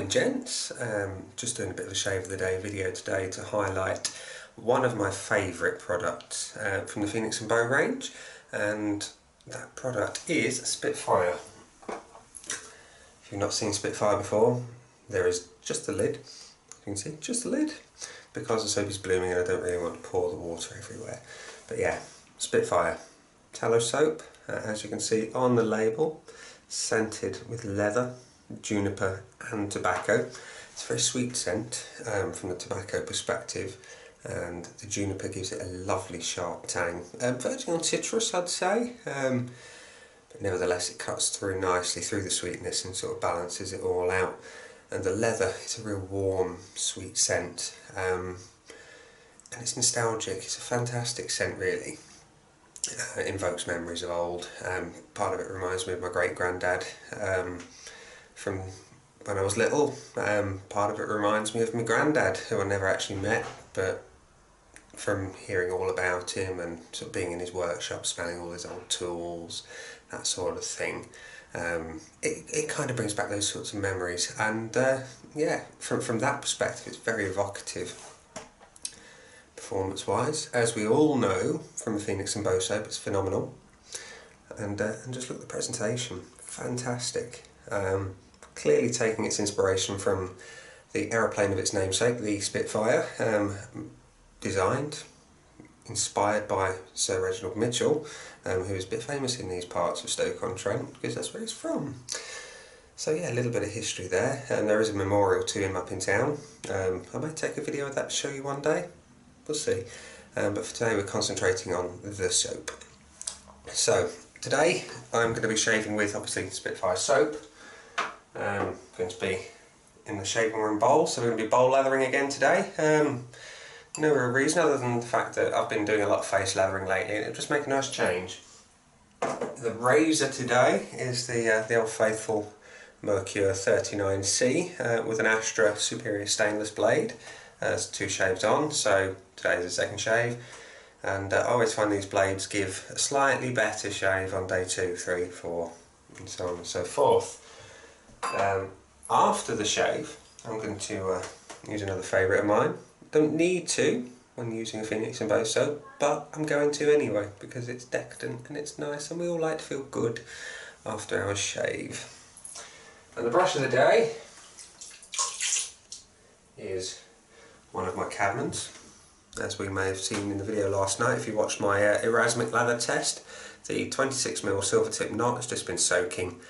and gents, just doing a bit of a shave of the day video today to highlight one of my favourite products from the Phoenix and Beau range, and that product is Spitfire. If you've not seen Spitfire before, there is just the lid, you can see just the lid, because the soap is blooming and I don't really want to pour the water everywhere. But yeah, Spitfire tallow soap, as you can see on the label, scented with leather, juniper and tobacco. It's a very sweet scent from the tobacco perspective, and the juniper gives it a lovely sharp tang, verging on citrus I'd say, but nevertheless it cuts through nicely through the sweetness and sort of balances it all out. And the leather is a real warm sweet scent, and it's nostalgic. It's a fantastic scent really. It invokes memories of old. Part of it reminds me of my great-granddad from when I was little. Part of it reminds me of my granddad, who I never actually met, but from hearing all about him and sort of being in his workshop, smelling all his old tools, that sort of thing. It kind of brings back those sorts of memories, and yeah, from that perspective it's very evocative. Performance wise, as we all know from the Phoenix and Beau soap, it's phenomenal, and just look at the presentation, fantastic. Clearly taking its inspiration from the aeroplane of its namesake, the Spitfire, designed, inspired by Sir Reginald Mitchell, who is a bit famous in these parts of Stoke-on-Trent because that's where he's from. So yeah, a little bit of history there, and there is a memorial to him up in town. I may take a video of that to show you one day. We'll see, but for today we're concentrating on the soap. So today I'm going to be shaving with obviously Spitfire soap. Going to be in the shaving room bowl, so we're going to be bowl lathering again today. No real reason other than the fact that I've been doing a lot of face lathering lately and it'll just make a nice change. The razor today is the old faithful Mercure 39C with an Astra Superior stainless blade. There's two shaves on, so today's the second shave, and I always find these blades give a slightly better shave on day 2, 3, 4 and so on and so forth. After the shave I'm going to use another favourite of mine. Don't need to when using a Phoenix and Beau soap, but I'm going to anyway because it's decadent and it's nice and we all like to feel good after our shave. And the brush of the day is one of my Cadmans, as we may have seen in the video last night if you watched my Erasmic lather test. The 26mm silver tip knot has just been soaking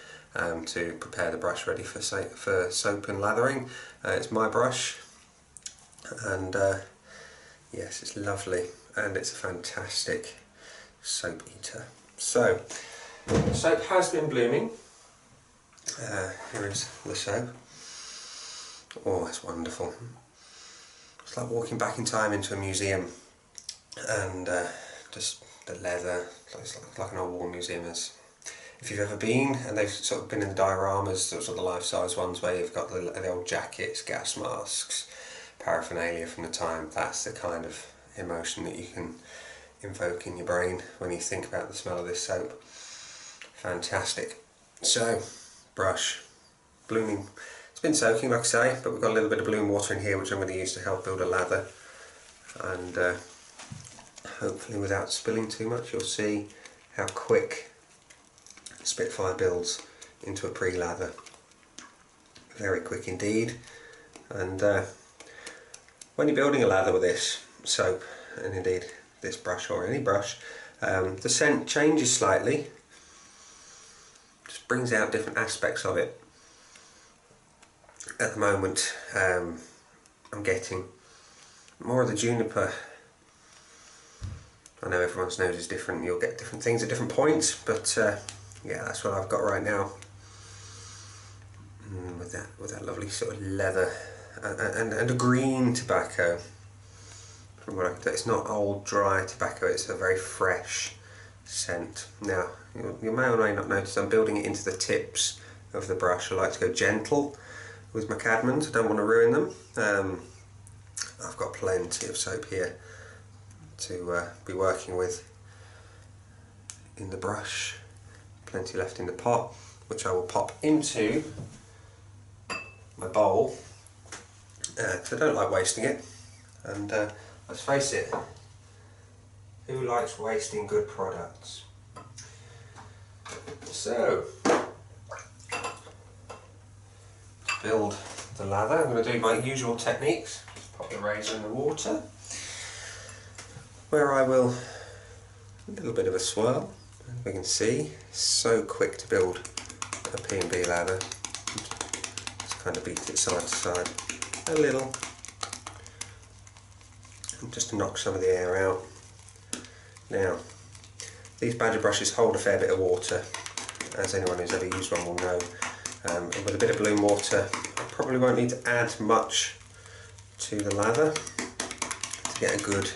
to prepare the brush ready for soap and lathering. It's my brush, and yes, it's lovely and it's a fantastic soap eater. So the soap has been blooming. Here is the soap. Oh, it's wonderful. It's like walking back in time into a museum, and just the leather, it's like an old war museum. If you've ever been, and they've sort of been in the dioramas, sort of the life-size ones where you've got the old jackets, gas masks, paraphernalia from the time, that's the kind of emotion that you can invoke in your brain when you think about the smell of this soap. Fantastic. So, brush, blooming. It's been soaking like I say, but we've got a little bit of bloom water in here which I'm going to use to help build a lather, and hopefully without spilling too much you'll see how quick Spitfire builds into a pre-lather. Very quick indeed, and when you're building a lather with this soap, and indeed this brush or any brush, the scent changes slightly, just brings out different aspects of it. At the moment I'm getting more of the juniper. I know everyone's nose is different, you'll get different things at different points, but yeah, that's what I've got right now. With that lovely sort of leather and a green tobacco. From what I can tell, it's not old dry tobacco, it's a very fresh scent. Now you may or may not notice I'm building it into the tips of the brush. I like to go gentle with my Cadmans, I don't want to ruin them. I've got plenty of soap here to be working with in the brush, plenty left in the pot, which I will pop into my bowl, because I don't like wasting it, and let's face it, who likes wasting good products? So, to build the lather, I'm going to do my usual techniques. Just pop the razor in the water, where I will, a little bit of a swirl, as we can see, so quick to build a P&B lather. Just kind of beat it side to side a little, and just to knock some of the air out. Now, these badger brushes hold a fair bit of water, as anyone who's ever used one will know. And with a bit of bloom water, I probably won't need to add much to the lather to get a good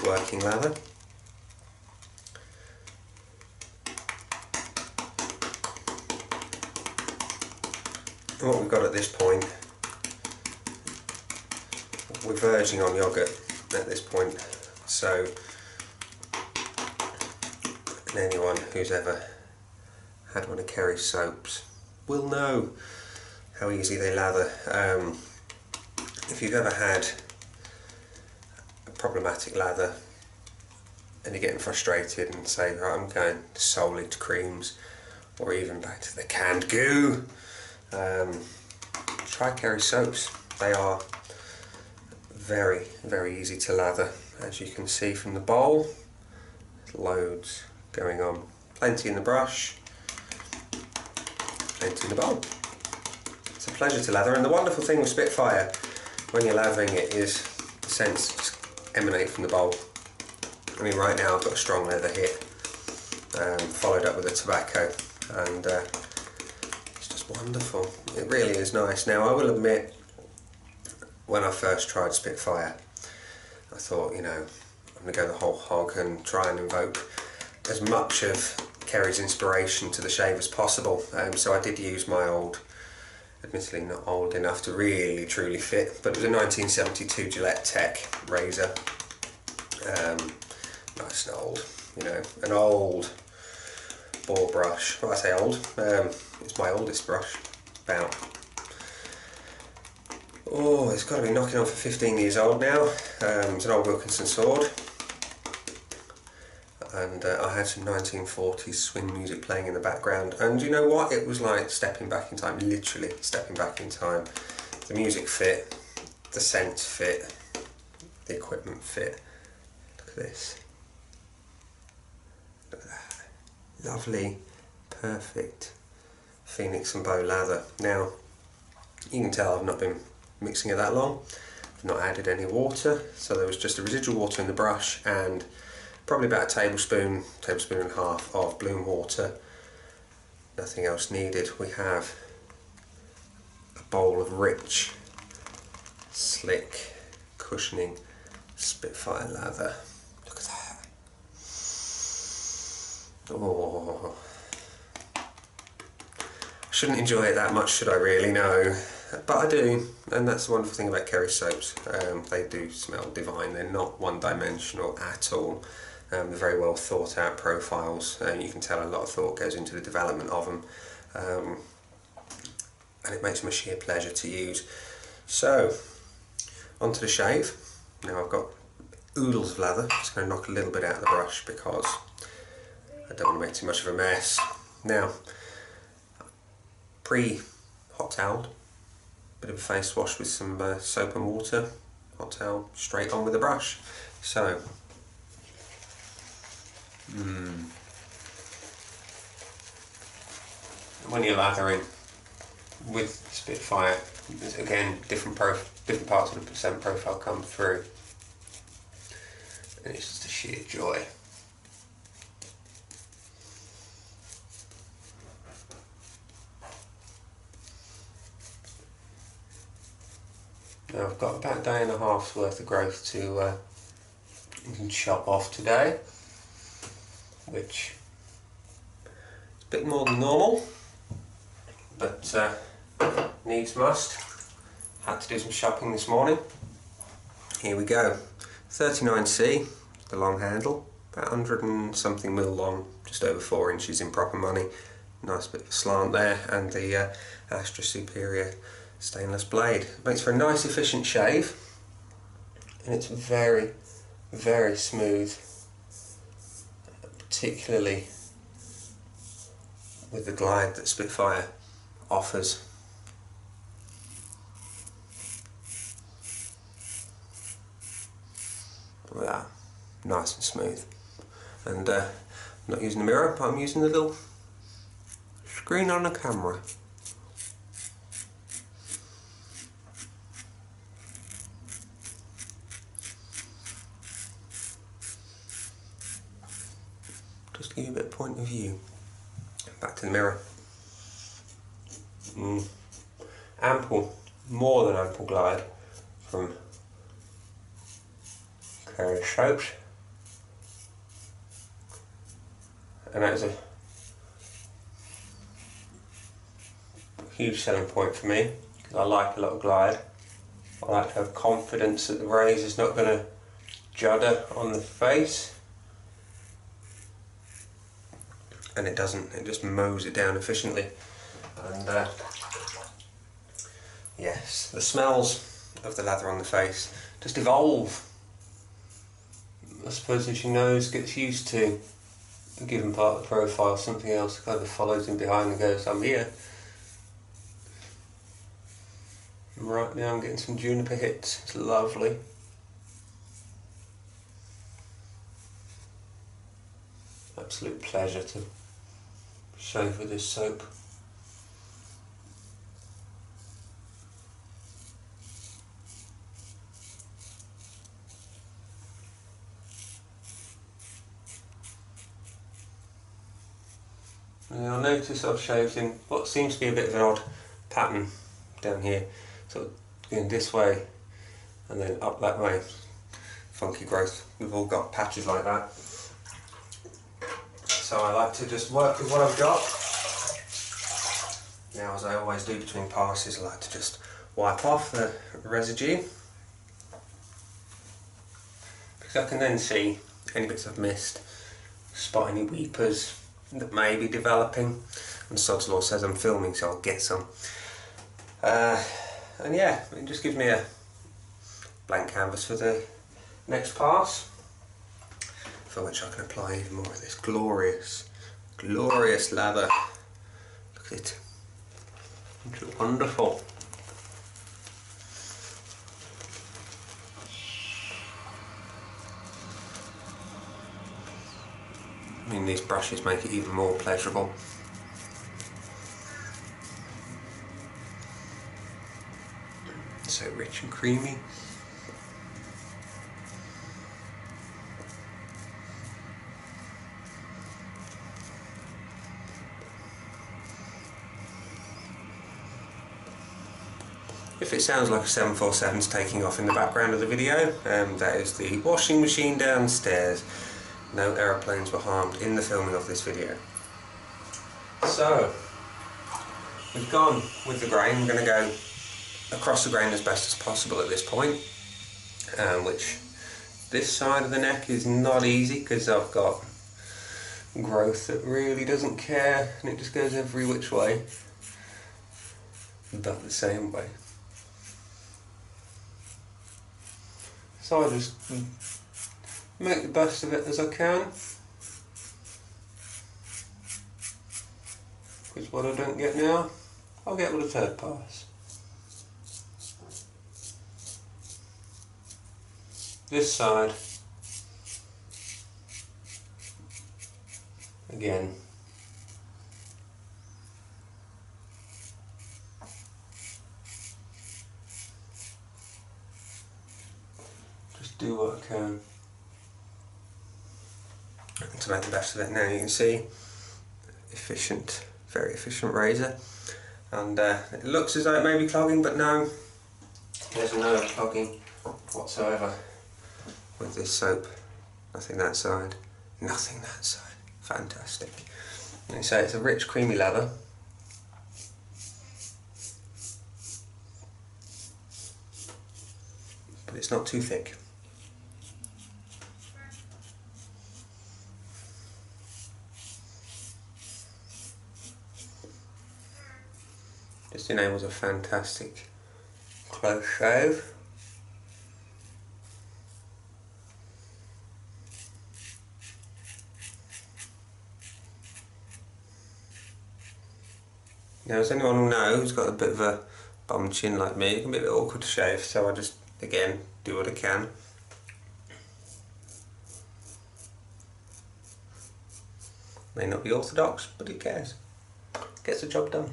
working lather. And what we've got at this point, we're verging on yoghurt at this point, so anyone who's ever had one of Kerry's soaps will know how easy they lather. If you've ever had a problematic lather and you're getting frustrated and say, right, I'm going solely to creams or even back to the canned goo, try Kerry's soaps. They are very, very easy to lather. As you can see from the bowl, there's loads going on. Plenty in the brush, plenty in the bowl. It's a pleasure to lather, and the wonderful thing with Spitfire when you're lathering it is the scents just emanate from the bowl. I mean, right now I've got a strong leather hit, followed up with a tobacco, and it's just wonderful. It really is nice. Now, I will admit, when I first tried Spitfire, I thought, you know, I'm going to go the whole hog and try and invoke as much of Kerry's inspiration to the shave as possible. So I did use my old, admittedly not old enough to really truly fit, but it was a 1972 Gillette Tech razor. Nice and old, you know, an old ball brush. Well, I say old, it's my oldest brush, about. Oh, it's got to be knocking on for 15 years old now. It's an old Wilkinson sword. And I had some 1940s swing music playing in the background, and you know what, it was like stepping back in time, literally stepping back in time. The music fit, the scent fit, the equipment fit. Look at this. Look at that. Lovely, perfect Phoenix and Beau lather. Now, you can tell I've not been mixing it that long. I've not added any water, so there was just a residual water in the brush and probably about a tablespoon and a half of bloom water. Nothing else needed. We have a bowl of rich, slick, cushioning Spitfire lather. Look at that. Oh. I shouldn't enjoy it that much, should I really? No. But I do, and that's the wonderful thing about Kerry's soaps. They do smell divine. They're not one-dimensional at all. They're very well thought out profiles, and you can tell a lot of thought goes into the development of them, and it makes them a sheer pleasure to use. So, onto the shave. Now I've got oodles of lather. Just going to knock a little bit out of the brush because I don't want to make too much of a mess. Now, pre-hot toweled, bit of a face wash with some soap and water, hot towel, straight on with the brush. So, when you're lathering with Spitfire, again, different parts of the scent profile come through, and it's just a sheer joy. Now I've got about a day and a half's worth of growth to chop off today, which is a bit more than normal, but needs must. Had to do some shopping this morning. Here we go. 39C, the long handle, about 100 and something mil long, just over 4 inches in proper money. Nice bit of a slant there, and the Astra Superior stainless blade. It makes for a nice efficient shave, and it's very, very smooth, particularly with the glide that Spitfire offers. Look at that, nice and smooth. And I'm not using the mirror, but I'm using the little screen on the camera. Just to give you a bit of point of view. Back to the mirror. Ample, more than ample glide from Curry soaps. And that is a huge selling point for me, because I like a lot of glide. I like to have confidence that the razor's not going to judder on the face. And it doesn't, it just mows it down efficiently. And yes, the smells of the lather on the face just evolve. I suppose as your nose gets used to a given part of the profile, something else kind of follows in behind and goes, I'm here. And right now I'm getting some juniper hits, it's lovely. Absolute pleasure to shave with this soap. And you'll notice I've shaved in what seems to be a bit of an odd pattern down here. So going this way and then up that way. Funky growth. We've all got patches like that. So I like to just work with what I've got. Now, as I always do between passes, I like to just wipe off the residue, because I can then see any bits I've missed, spot any weepers that may be developing, and Sod's Law says I'm filming, so I'll get some. And yeah, it just gives me a blank canvas for the next pass, for which I can apply even more of this glorious, glorious lather. Look at it. It's wonderful. I mean, these brushes make it even more pleasurable. So rich and creamy. If it sounds like a 747's taking off in the background of the video, that is the washing machine downstairs. No aeroplanes were harmed in the filming of this video. So, we've gone with the grain. I'm going to go across the grain as best as possible at this point, which this side of the neck is not easy because I've got growth that really doesn't care and it just goes every which way, but the same way. So I just make the best of it as I can, because what I don't get now, I'll get with a third pass. This side, again. Just do what I can to make the best of it. Now you can see, efficient, very efficient razor, and it looks as though it may be clogging, but no, there's no clogging whatsoever with this soap. Nothing that side, nothing that side. Fantastic. Like I say, it's a rich, creamy lather. But it's not too thick. Just enables a fantastic close shave. Now, as anyone will know who's got a bit of a bum chin like me, it can be a bit awkward to shave, so I just, again, do what I can. May not be orthodox, but who cares? Gets the job done.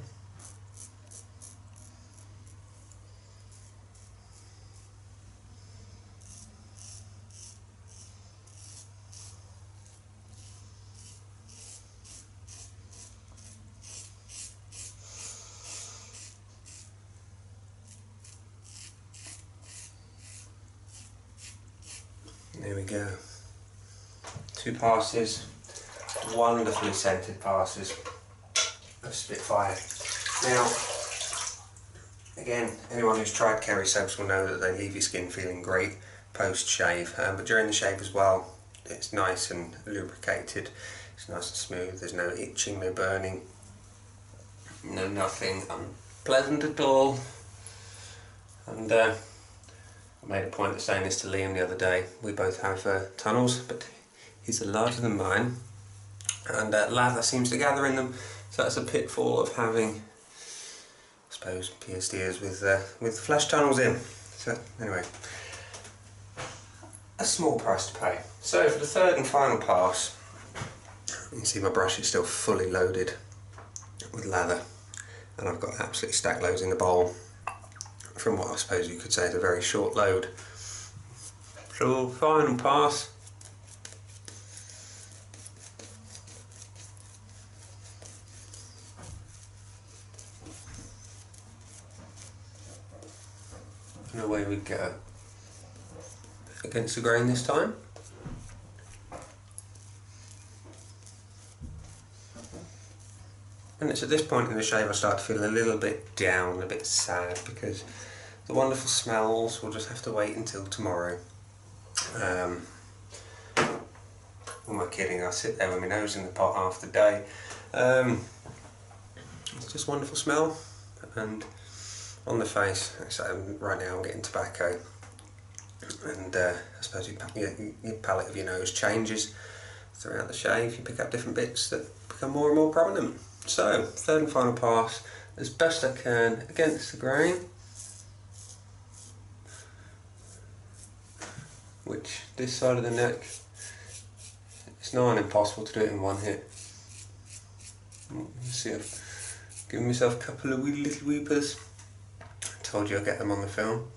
There we go. 2 passes, wonderfully scented passes of Spitfire. Now, again, anyone who's tried Kerry soaps will know that they leave your skin feeling great post-shave, but during the shave as well, it's nice and lubricated, it's nice and smooth, there's no itching, no burning, no nothing, unpleasant at all. And I made a point of saying this to Liam the other day. We both have tunnels, but his are larger than mine, and lather seems to gather in them, so that's a pitfall of having, I suppose, pierced ears with flesh tunnels in. So anyway, a small price to pay. So for the third and final pass, you can see my brush is still fully loaded with lather, and I've got absolutely stacked loads in the bowl from what I suppose you could say is a very short load. So final pass. And away we go. Against the grain this time. And it's at this point in the shave I start to feel a little bit down, a bit sad, because the wonderful smells will just have to wait until tomorrow. Who am I kidding? I sit there with my nose in the pot half the day. It's just wonderful smell, and on the face, so right now I'm getting tobacco, and I suppose your palette of your nose changes throughout the shave. You pick up different bits that become more and more prominent. So, third and final pass, as best I can against the grain, which this side of the neck, it's nigh on impossible to do it in one hit. You see, I've given myself a couple of wee little weepers. I told you I'd get them on the film.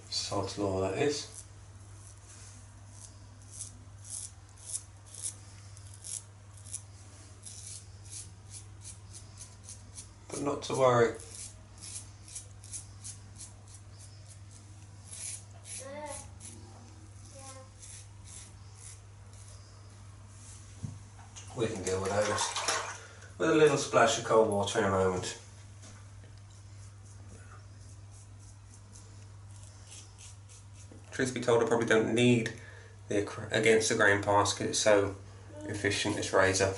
Sod's law, that is. But not to worry. We can deal with those with a little splash of cold water in a moment. Truth be told, I probably don't need the against the grain pass because it's so efficient, this razor.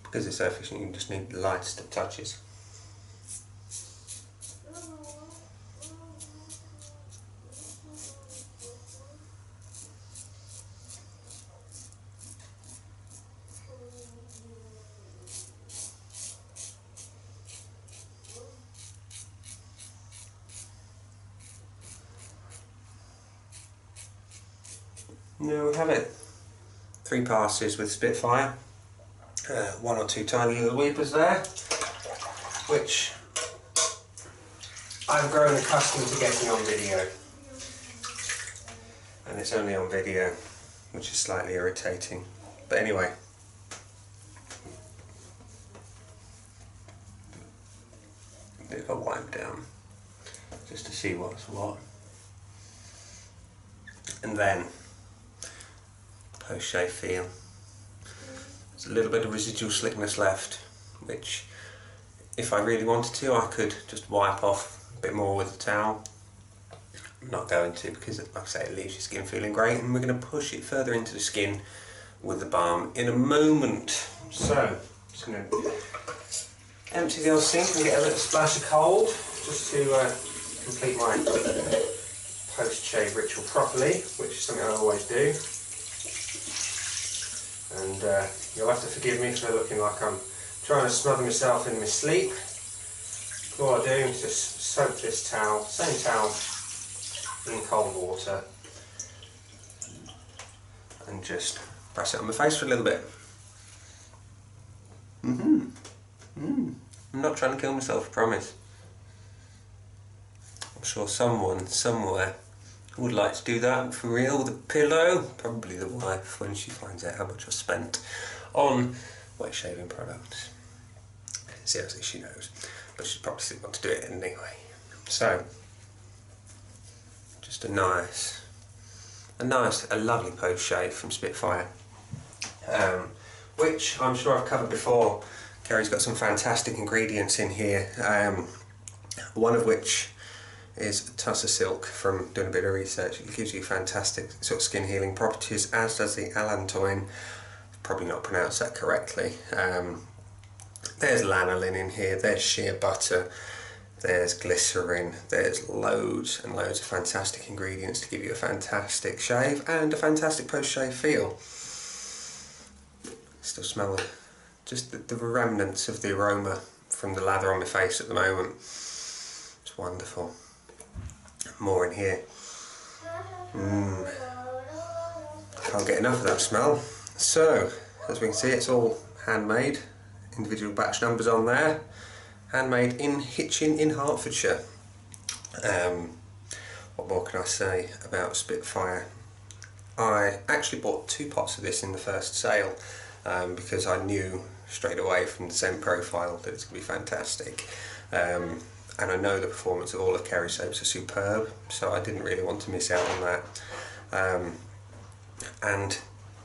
Because it's so efficient, you just need the lightest of touches. There we have it. 3 passes with Spitfire. 1 or 2 tiny little weepers there, which I've grown accustomed to getting on video. And it's only on video, which is slightly irritating. But anyway. A bit of a wipe down, just to see what's what. And then, post-shave feel. There's a little bit of residual slickness left, which if I really wanted to, I could just wipe off a bit more with a towel. I'm not going to, because like I say, it leaves your skin feeling great, and we're going to push it further into the skin with the balm in a moment. So, just going to empty the old sink and get a little splash of cold, just to complete my post-shave ritual properly, which is something I always do. And you'll have to forgive me for looking like I'm trying to smother myself in my sleep. All I do is just soak this towel, same towel, in cold water, and just press it on my face for a little bit. I'm not trying to kill myself, I promise. I'm sure someone, somewhere, would like to do that for real with a pillow. Probably the wife, when she finds out how much I've spent on wet shaving products. Seriously, she knows. But she'd probably still want to do it anyway. So, just a lovely post shave from Spitfire, which I'm sure I've covered before. Kerry's got some fantastic ingredients in here, one of which is Tussar silk. From doing a bit of research, it gives you fantastic sort of skin healing properties, as does the allantoin. Probably not pronounced that correctly. There's lanolin in here, there's shea butter, there's glycerin, there's loads and loads of fantastic ingredients to give you a fantastic shave and a fantastic post-shave feel. Still smell just the remnants of the aroma from the lather on my face at the moment. It's wonderful. More in here. Can't get enough of that smell. So, as we can see, it's all handmade. Individual batch numbers on there. Handmade in Hitchin in Hertfordshire. What more can I say about Spitfire? I actually bought 2 pots of this in the first sale because I knew straight away from the scent profile that it's going to be fantastic. And I know the performance of all of Kerry soaps are superb, so I didn't really want to miss out on that. And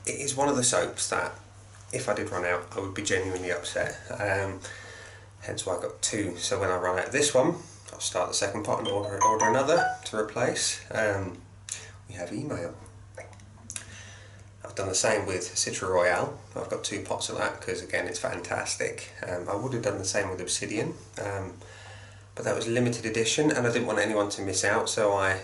it is one of the soaps that, if I did run out, I would be genuinely upset. Hence why I got 2. So when I run out of this one, I'll start the second pot and order another to replace. We have email. I've done the same with Citra Royale. I've got 2 pots of that because, again, it's fantastic. I would have done the same with Obsidian, but that was limited edition and I didn't want anyone to miss out, so I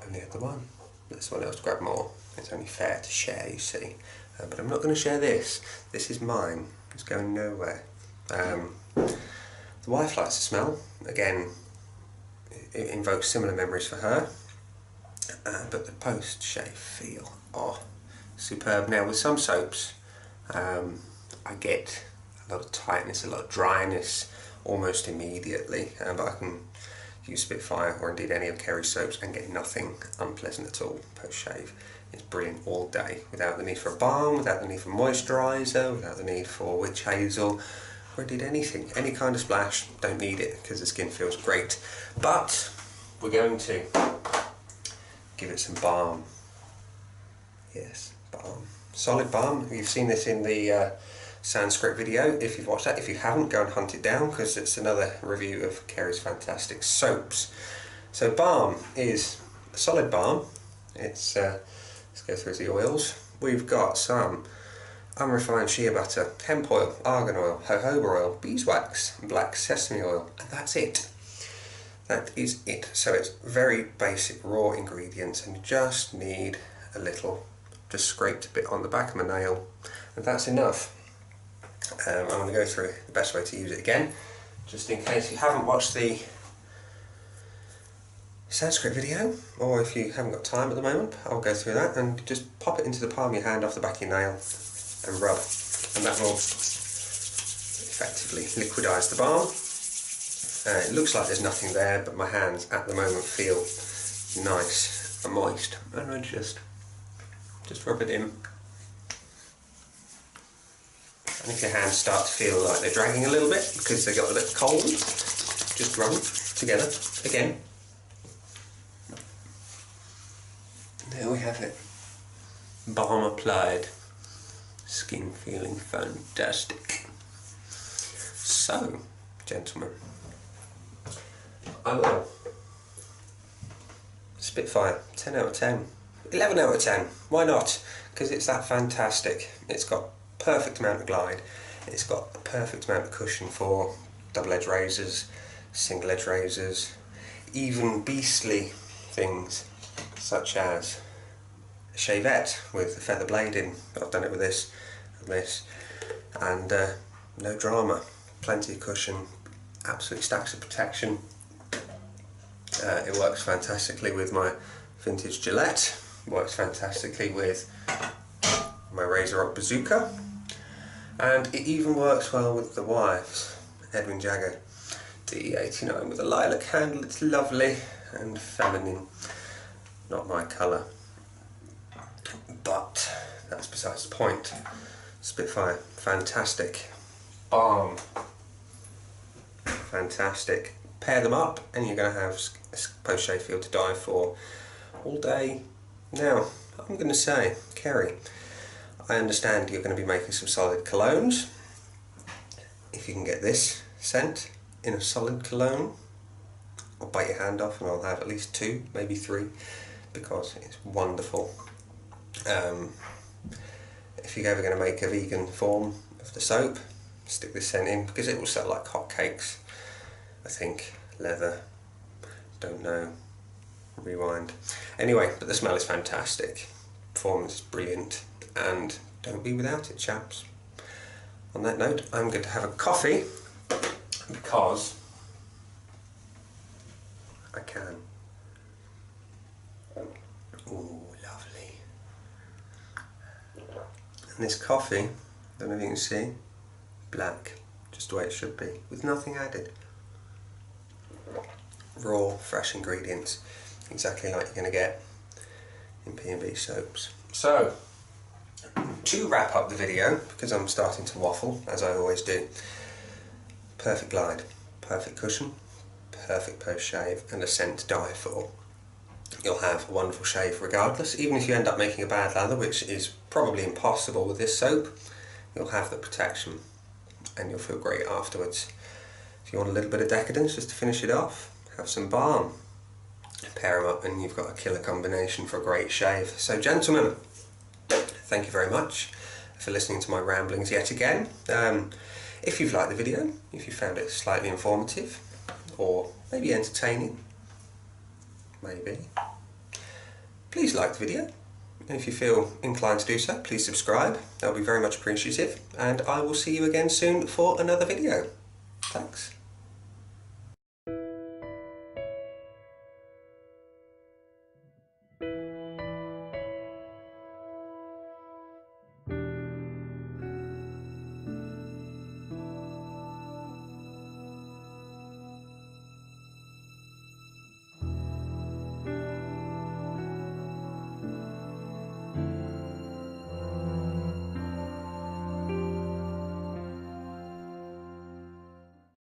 only had the one. Let someone else grab more. It's only fair to share, you see. But I'm not going to share this. This is mine. It's going nowhere. The wife likes the smell. Again, it invokes similar memories for her. But the post-shave feel, oh, superb. Now, with some soaps, I get a lot of tightness, a lot of dryness almost immediately. But I can use Spitfire, or indeed any of Kerry's soaps, and get nothing unpleasant at all post-shave. It's brilliant all day, without the need for a balm, without the need for moisturiser, without the need for witch hazel, or indeed anything, any kind of splash. Don't need it because the skin feels great. But we're going to give it some balm. Yes, balm. Solid balm. You've seen this in the Sanskrit video if you've watched that. If you haven't, go and hunt it down because it's another review of Kerry's fantastic soaps. So balm is a solid balm. It's let's go through the oils. We've got some unrefined shea butter, hemp oil, argan oil, jojoba oil, beeswax, and black sesame oil, and that's it. That is it. So it's very basic raw ingredients, and you just need a little, just scraped a bit on the back of my nail, and that's enough. I'm going to go through the best way to use it again, just in case you haven't watched the Sanskrit video, or if you haven't got time at the moment, I'll go through that, and just pop it into the palm of your hand off the back of your nail and rub, and that will effectively liquidise the balm. It looks like there's nothing there, but my hands at the moment feel nice and moist, and I just rub it in. And if your hands start to feel like they're dragging a little bit because they got a bit cold, just rub them together again. There we have it. Balm applied. skin feeling fantastic. So, gentlemen, I will Spitfire, 10 out of 10, 11 out of 10, why not? Because it's that fantastic. It's got perfect amount of glide, it's got a perfect amount of cushion for double edge razors, single edge razors, even beastly things such as a shavette with a feather blade in. I've done it with this and this, and no drama, plenty of cushion, absolute stacks of protection. It works fantastically with my vintage Gillette, works fantastically with my Razor Bazooka, and it even works well with the wife's Edwin Jagger D89 with a lilac handle. It's lovely and feminine, not my colour, but that's besides the point. Spitfire, fantastic. Balm, fantastic. Pair them up and you're going to have a post-shave feel to die for all day. Now, I'm going to say, Kerry, I understand you're going to be making some solid colognes. If you can get this scent in a solid cologne, I'll bite your hand off and I'll have at least 2, maybe 3, because it's wonderful. If you're ever going to make a vegan form of the soap, stick this scent in, because it will sell like hotcakes. I think, leather, don't know, rewind. Anyway, but the smell is fantastic, performance is brilliant, and don't be without it, chaps. On that note, I'm going to have a coffee, because I can. Ooh, lovely. And this coffee, don't know if you can see, black, just the way it should be, with nothing added. Raw, fresh ingredients, exactly like you're going to get in P&B soaps. So, to wrap up the video, because I'm starting to waffle, as I always do, perfect glide, perfect cushion, perfect post-shave, and a scent to die for. You'll have a wonderful shave regardless. Even if you end up making a bad lather, which is probably impossible with this soap, you'll have the protection and you'll feel great afterwards. If you want a little bit of decadence just to finish it off, have some Balm, pair them up and you've got a killer combination for a great shave. So gentlemen, thank you very much for listening to my ramblings yet again. If you've liked the video, if you found it slightly informative or maybe entertaining, maybe, please like the video. And if you feel inclined to do so, please subscribe. That would be very much appreciative, and I will see you again soon for another video. Thanks.